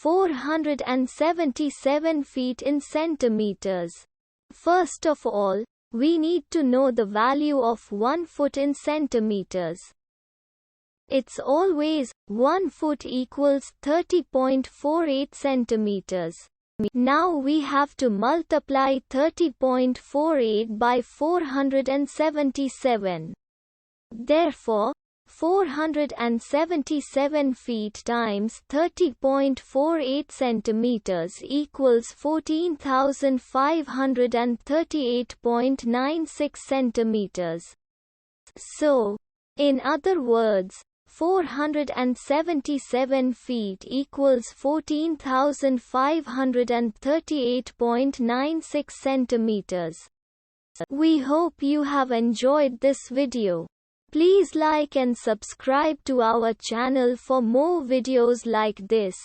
477 feet in centimeters. First of all, we need to know the value of 1 foot in centimeters. It's always 1 foot equals 30.48 centimeters. Now we have to multiply 30.48 by 477. Therefore, 477 feet times 30.48 centimeters equals 14,538.96 centimeters. So, in other words, 477 feet equals 14,538.96 centimeters. We hope you have enjoyed this video. Please like and subscribe to our channel for more videos like this.